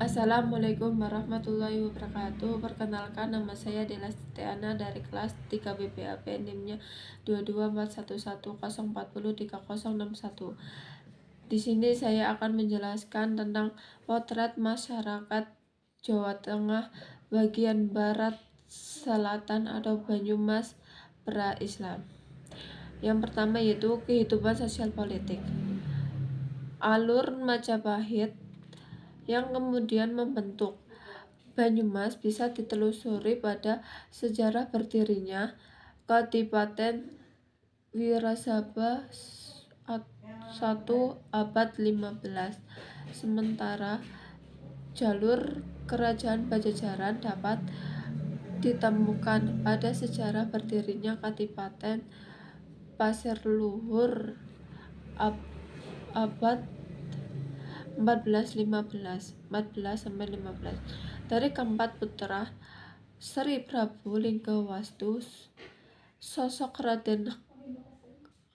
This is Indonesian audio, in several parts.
Assalamualaikum warahmatullahi wabarakatuh. Perkenalkan, nama saya Dela Setiana dari kelas 3 BPAP, NIM-nya 2241104036061. Di sini saya akan menjelaskan tentang potret masyarakat Jawa Tengah bagian barat selatan atau Banyumas pra-Islam. Yang pertama yaitu kehidupan sosial politik. Alur Majapahit yang kemudian membentuk Banyumas bisa ditelusuri pada sejarah berdirinya Kadipaten Wirasaba 1 abad 15. Sementara jalur kerajaan Pajajaran dapat ditemukan pada sejarah berdirinya Kadipaten Pasir Luhur abad 14 sampai 15. Dari keempat putra Sri Prabu Linggawastu, sosok Raden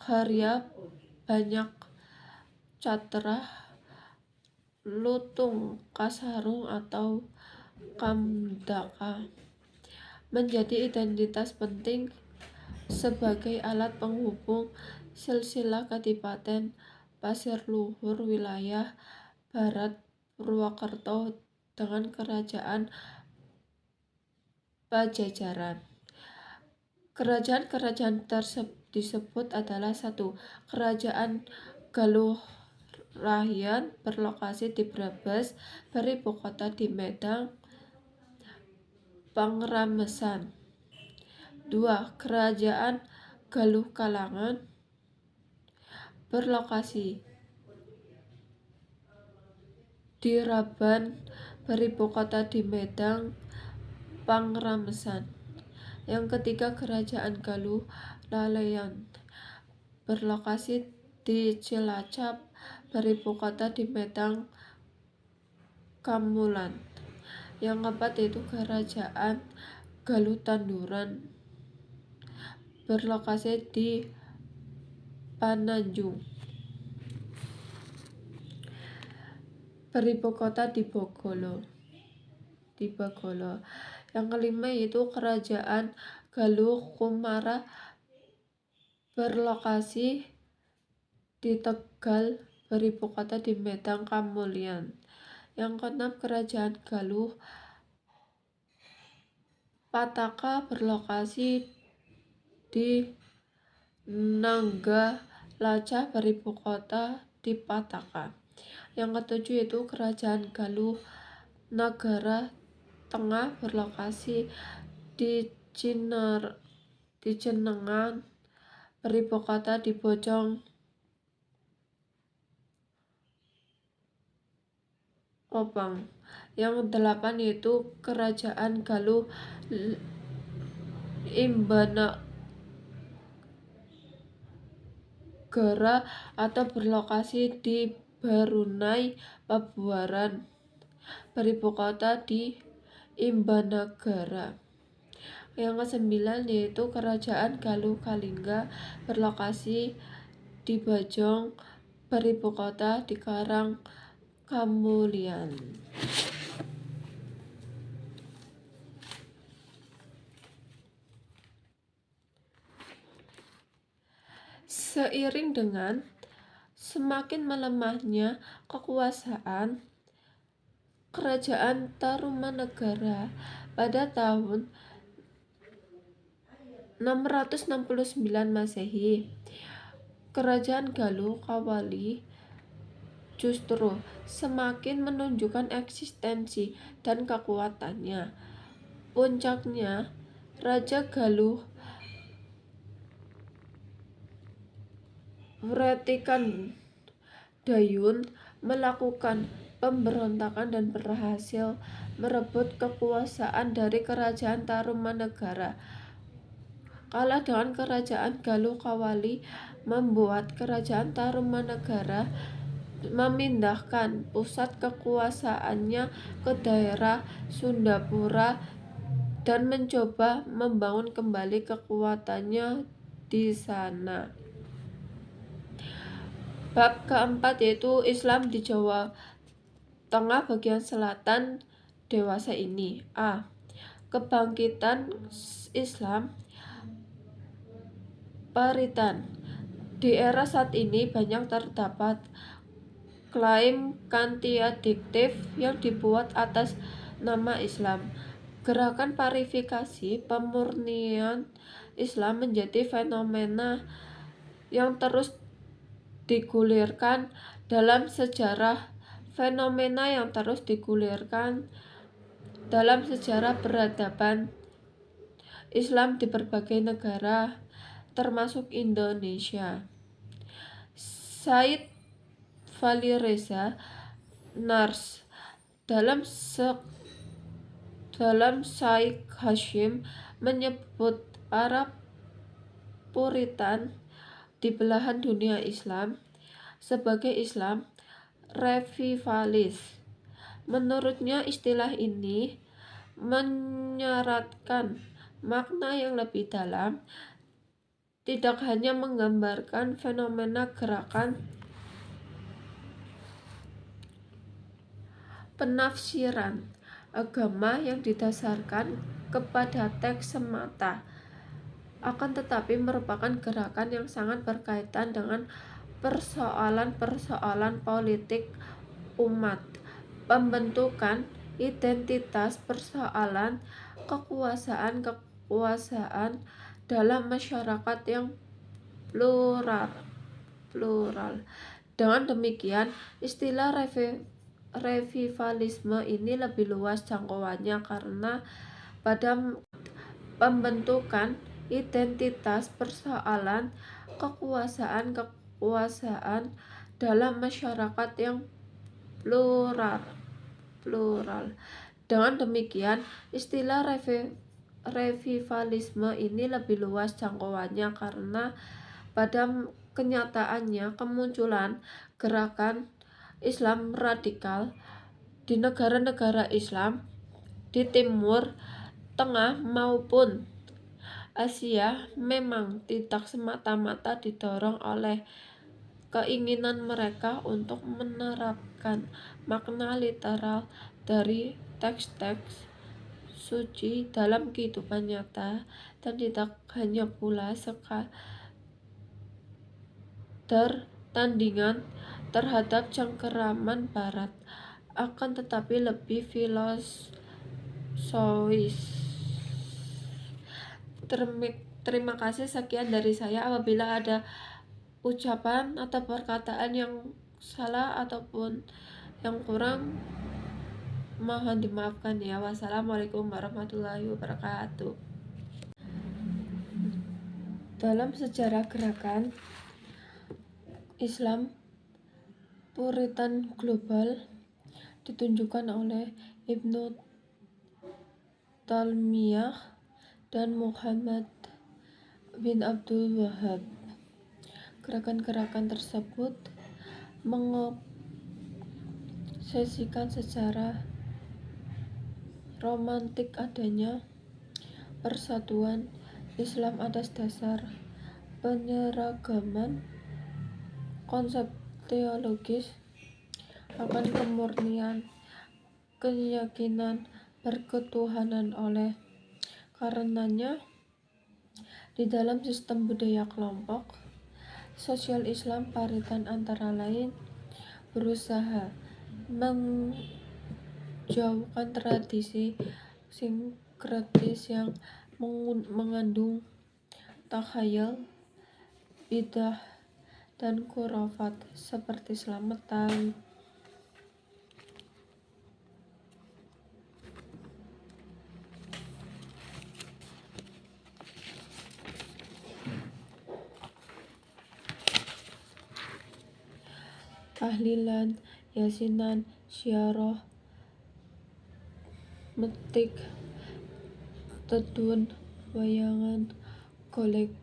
Harya Banyak Catra Lutung Kasarung atau Kamdaka menjadi identitas penting sebagai alat penghubung silsilah Kadipaten Pasir Luhur wilayah barat Purwokerto dengan kerajaan Pajajaran. Kerajaan-kerajaan disebut adalah 1. Kerajaan Galuh Rahyan berlokasi di Brebes, beribu kota di Medang, Pangramesan. 2. Kerajaan Galuh Kalangan berlokasi di Raban, beribu kota di Medang, Pangramesan. Yang ketiga, kerajaan Galuh Laleyan berlokasi di Cilacap, beribu kota di Medang, Kamulan. Yang keempat yaitu kerajaan Galuh Tanduran berlokasi di Pananjung, beribu kota di Bogolo. Yang kelima yaitu kerajaan Galuh Kumara berlokasi di Tegal, beribu kota di Medang Kamulian. Yang keenam, kerajaan Galuh Pataka berlokasi di Nanggalaca, beribu kota di Pataka. Yang ketujuh yaitu kerajaan Galuh Nagara Tengah berlokasi di Cinengan, beribu kota di Bojong Opang. Yang delapan yaitu kerajaan Galuh Imbanagara atau berlokasi di Barunai, Pabuaran, beribu kota di Imbanagara. Yang kesembilan yaitu kerajaan Galuh Kalingga berlokasi di Bajong, beribu kota di Karang Kamulian. Seiring dengan semakin melemahnya kekuasaan kerajaan Tarumanegara pada tahun 669 Masehi, kerajaan Galuh Kawali justru semakin menunjukkan eksistensi dan kekuatannya. Puncaknya, Raja Galuh Wretikan Dayun melakukan pemberontakan dan berhasil merebut kekuasaan dari kerajaan Tarumanegara. Kalah dengan kerajaan Galuh Kawali membuat kerajaan Tarumanegara memindahkan pusat kekuasaannya ke daerah Sundapura dan mencoba membangun kembali kekuatannya di sana. Bab keempat yaitu Islam di Jawa tengah bagian selatan dewasa ini. A. Kebangkitan Islam Puritan. Di era saat ini banyak terdapat klaim kontradiktif yang dibuat atas nama Islam. Gerakan purifikasi pemurnian Islam menjadi fenomena yang terus digulirkan dalam sejarah peradaban Islam di berbagai negara, termasuk Indonesia. Said Valireza Nars dalam Syekh Hashim menyebut para Puritan di belahan dunia Islam sebagai Islam revivalis. Menurutnya istilah ini menyeratkan makna yang lebih dalam, tidak hanya menggambarkan fenomena gerakan penafsiran agama yang didasarkan kepada teks semata, akan tetapi merupakan gerakan yang sangat berkaitan dengan persoalan-persoalan politik umat, pembentukan identitas, persoalan kekuasaan dalam masyarakat yang plural. Dengan demikian, istilah revivalisme ini lebih luas jangkauannya karena pada pembentukan identitas, persoalan kekuasaan dalam masyarakat yang plural. Dengan demikian, istilah revivalisme ini lebih luas jangkauannya karena pada kenyataannya kemunculan gerakan Islam radikal di negara-negara Islam di Timur Tengah maupun Asia memang tidak semata-mata didorong oleh keinginan mereka untuk menerapkan makna literal dari teks-teks suci dalam kehidupan nyata, dan tidak hanya pula sekadar tandingan terhadap cengkeraman Barat, akan tetapi lebih filosofis. Terima kasih, sekian dari saya. Apabila ada ucapan atau perkataan yang salah ataupun yang kurang, mohon dimaafkan ya. Wassalamualaikum warahmatullahi wabarakatuh. Dalam sejarah gerakan Islam Puritan global ditunjukkan oleh Ibnu Taimiyah dan Muhammad bin Abdul Wahhab. Gerakan-gerakan tersebut mengobsesikan secara romantik adanya persatuan Islam atas dasar penyeragaman konsep teologis akan kemurnian keyakinan berketuhanan. Oleh karenanya, di dalam sistem budaya kelompok sosial Islam Puritan antara lain berusaha menjauhkan tradisi sinkretis yang mengandung takhayul, bidah, dan khurafat seperti selamatan, tahlilan, yasinan, syiarah, metik, tedun, wayangan, golek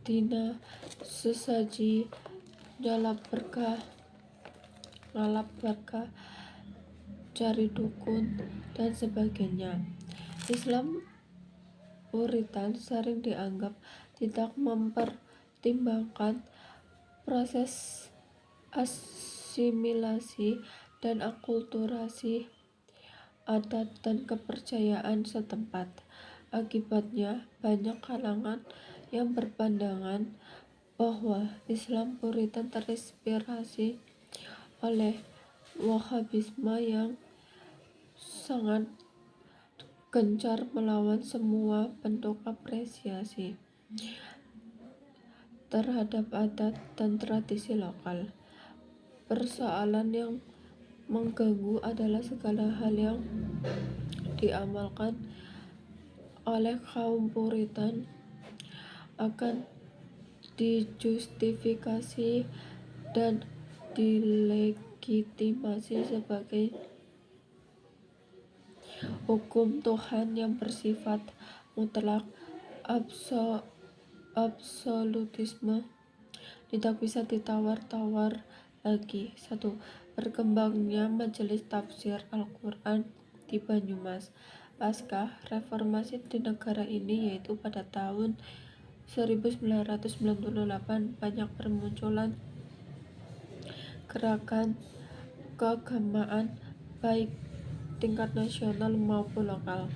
dina, sesaji, ngalap berkah, cari dukun, dan sebagainya. Islam Puritan sering dianggap tidak mempertimbangkan proses asimilasi dan akulturasi adat dan kepercayaan setempat. Akibatnya, banyak kalangan yang berpandangan bahwa Islam Puritan terinspirasi oleh Wahhabisme yang sangat gencar melawan semua bentuk apresiasi terhadap adat dan tradisi lokal. Persoalan yang mengganggu adalah segala hal yang diamalkan oleh kaum Puritan akan dijustifikasi dan dilegitimasi sebagai hukum Tuhan yang bersifat mutlak. Absolutisme tidak bisa ditawar-tawar lagi. 1. Berkembangnya majelis tafsir Al-Quran di Banyumas pasca reformasi di negara ini, yaitu pada tahun 1998 banyak bermunculan gerakan keagamaan baik tingkat nasional maupun lokal.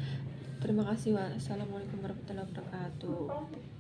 Terima kasih. Wassalamualaikum warahmatullahi wabarakatuh.